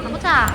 가보자.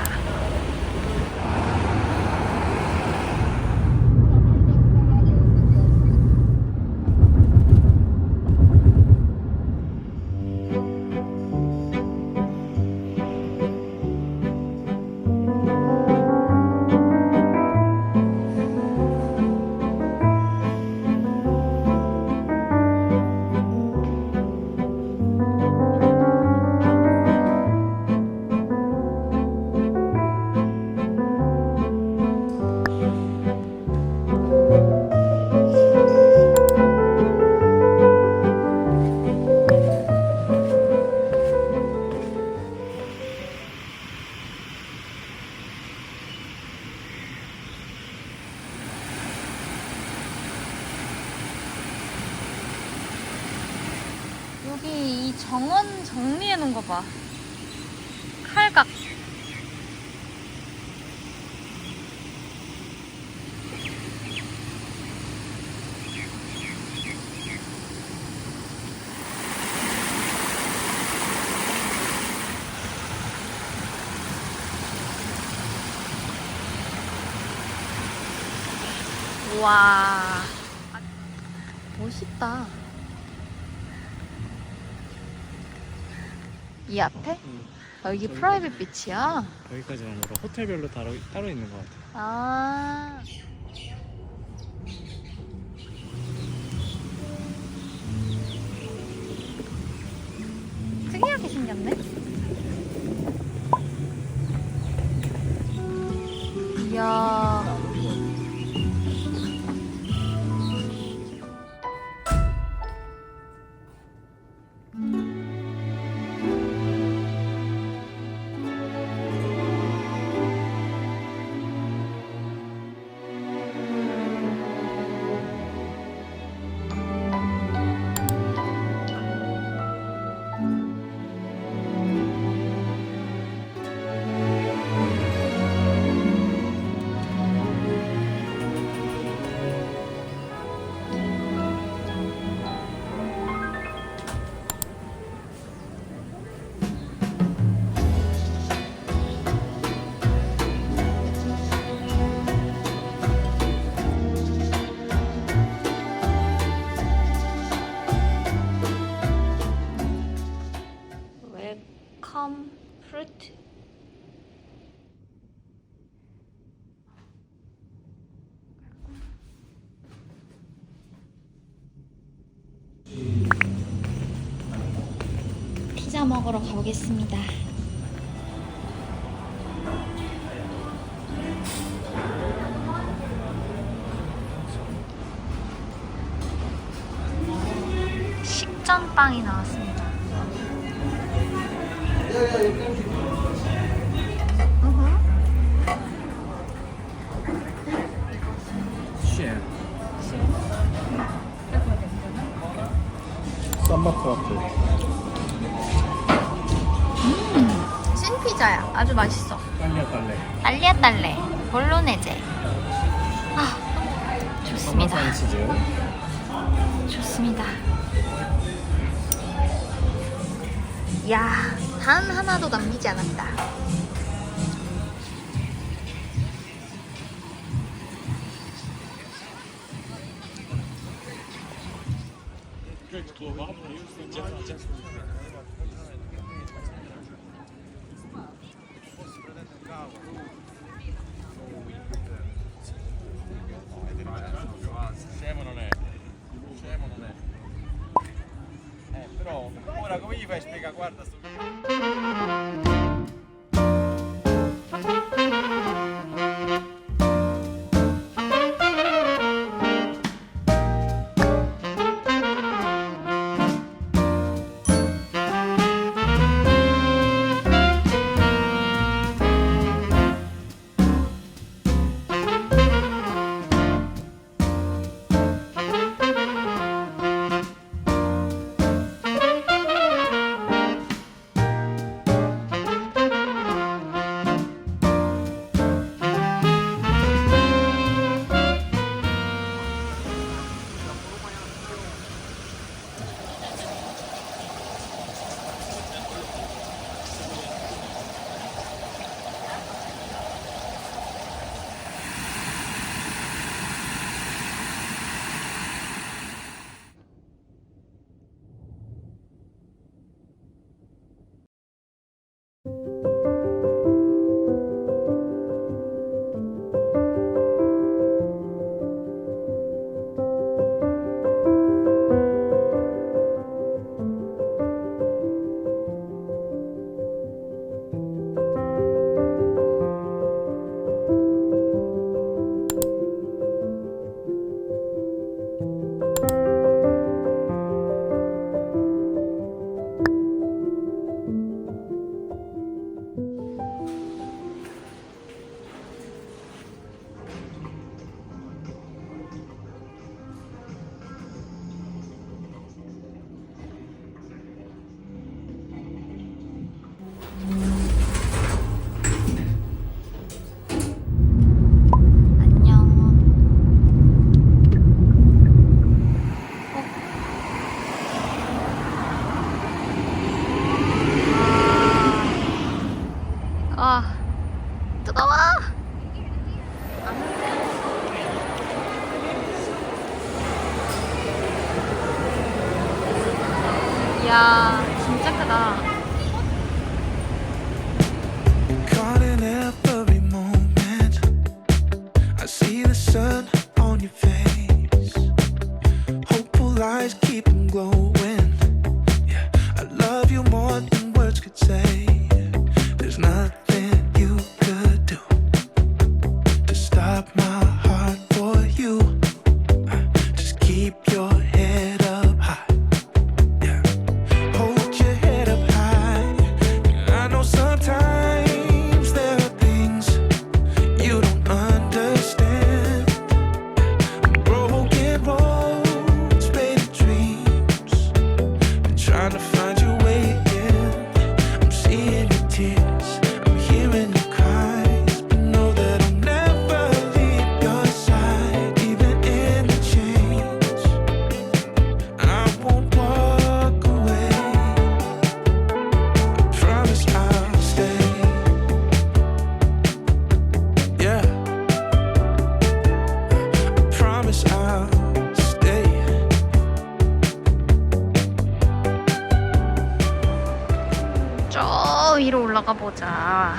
여기 이 정원 정리해 놓은 거 봐. 칼각. 와, 멋있다. 이 앞에? 여기 프라이빗 비치야? 여기까지만 걸어. 호텔별로 따로 있는 것 같아. 아. 특이하게 생겼네? 이야. 웰컴 프루트. 피자 먹으러 가보겠습니다. 식전빵이 나왔습니다. 쌈바토마토. 찐피자야. 아주 맛있어. 딸기야 딸래. 딸리야 딸래. 볼로네제. 아, 좋습니다. 파마산 치즈. 좋습니다. 야, 단 하나도 남기지 않았다. Scemo non è. Scemo non è. Però ora come gli fai spiegare? Guarda sto. 아, 뜨거워! 이야, 진짜 크다. Caught in every moment. I see the sun on your face. Hopeful eyes keep 'em glowing. Yeah, I love you more than words could say. There's nothing you could do to stop my heart for you. Just keep your head up high. Yeah, hold your head up high. I know sometimes there are things you don't understand. Broken roads, faded dreams. Been trying to find your way again. I'm seeing your tears, I'm hearing your cries, but know that I'll never leave your side, even in the change. I won't walk away. I promise I'll stay. Yeah. I promise I'll stay. 저 위로 올라가 보자.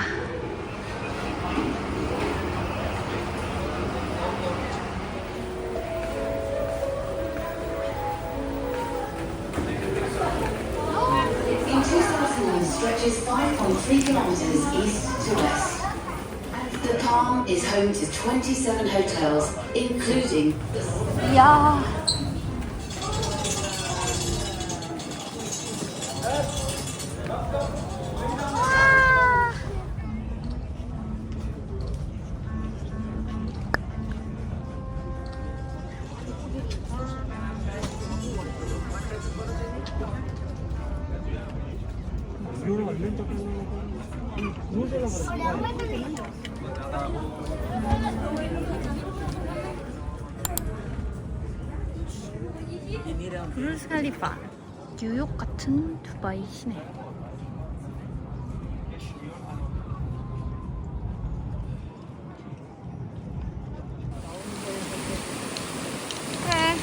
In 2009 stretches 5.3 kilometers east to west. The Palm is home to 27 hotels, including the 이야. 와. 부르즈 칼리파. 뉴욕 같은 두바이 시내. 그래.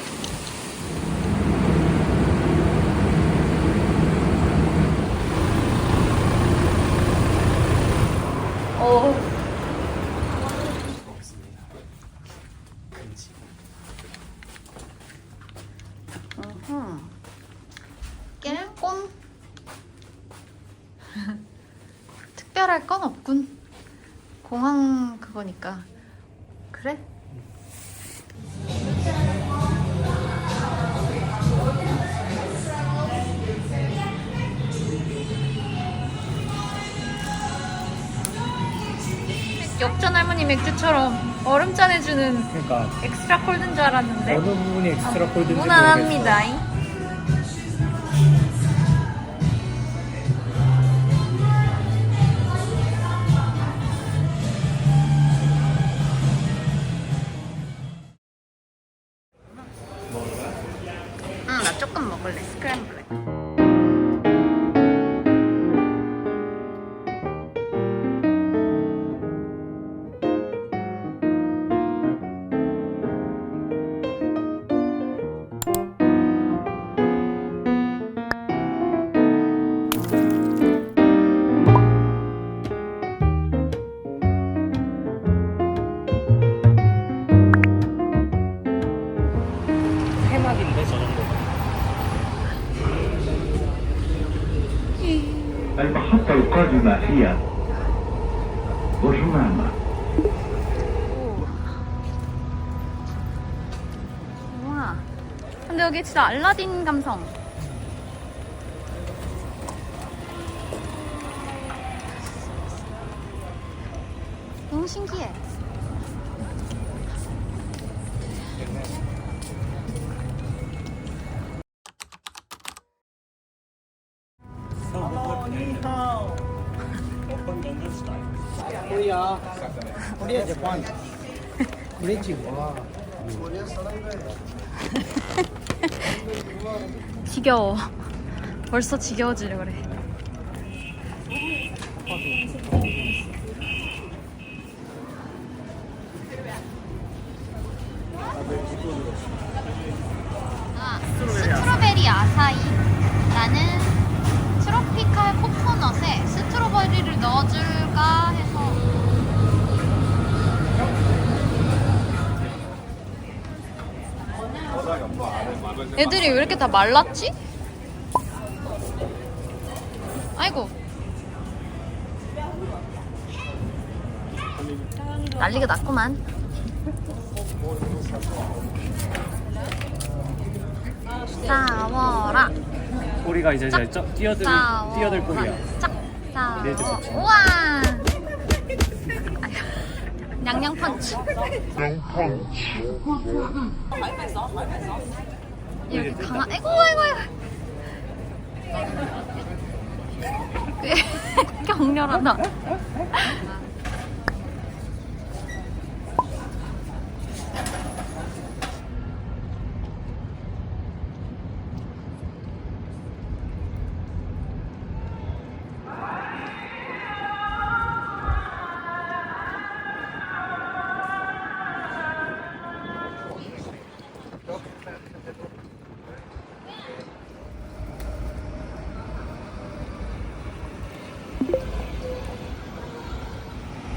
오. 깰꼼. 특별할 건 없군. 공항 그거니까. 그래? 역전 할머니 맥주처럼 얼음잔 해주는 그러니까 엑스트라 콜드인 줄 알았는데 어느 부분이 엑스트라 콜드인지 무난합니다. 나 조금 먹을래. 스크램블. 해막인데 저 정도. المحطة القادمة هي برجمانة. 우와. 근데 여기 진짜 알라딘 감성. 너무 신기해. 코리아. 코리아 재판. 그랬지 와. 지겨워. 벌써 지겨워지려 그래. 스트로베리 아사이. 나는 트로피칼 코코넛에 스트로베리를 넣어줄까 해서. 애들이 왜 이렇게 다 말랐지? 아이고. 난리가 났구만. 싸워라. 꼬리가 이제 뛰어들 꼬리야. 짝. 이제 이제 싸워. 먹자. 우와. 아휴. 냥냥 펀치. 이렇게 강한. 아이고 아이고 아이고. 격렬하다.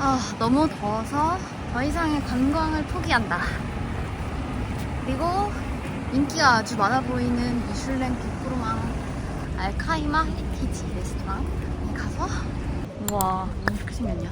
아, 너무 더워서 더 이상의 관광을 포기한다. 그리고 인기가 아주 많아 보이는 미슐랭 비프로망 알카이마 헤리티지 레스토랑에 가서. 우와, 이렇게 생겼냐?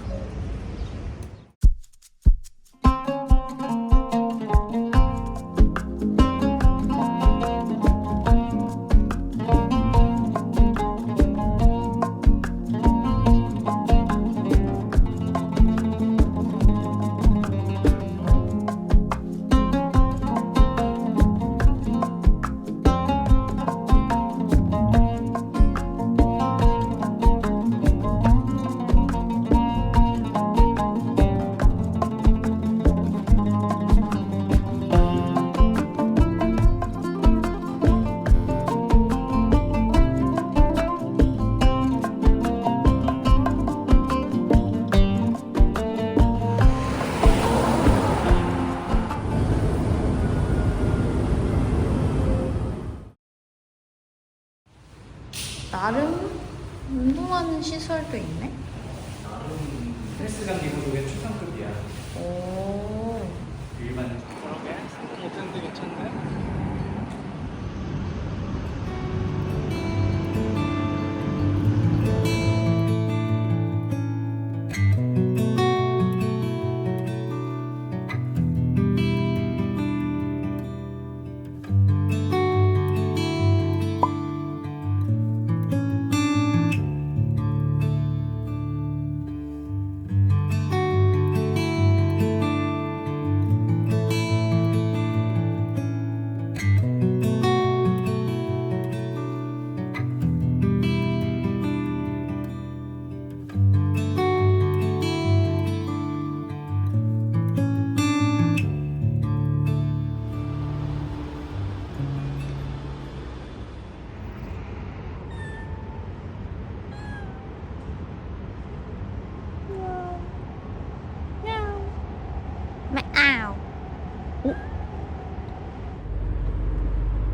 나름 운동하는 시설도 있네. 헬스장 기구도 최상급이야. 오. 일반. 괜찮은데 괜찮네. 아우. 오.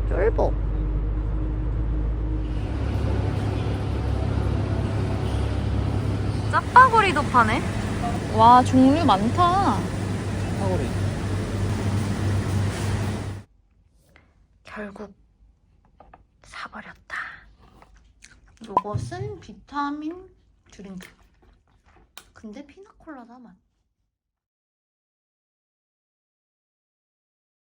쫄보. 짜파구리도 파네. 와, 종류 많다. 사거리. 결국 사버렸다. 요것은 비타민 드링크. 근데 피나콜라다 맛.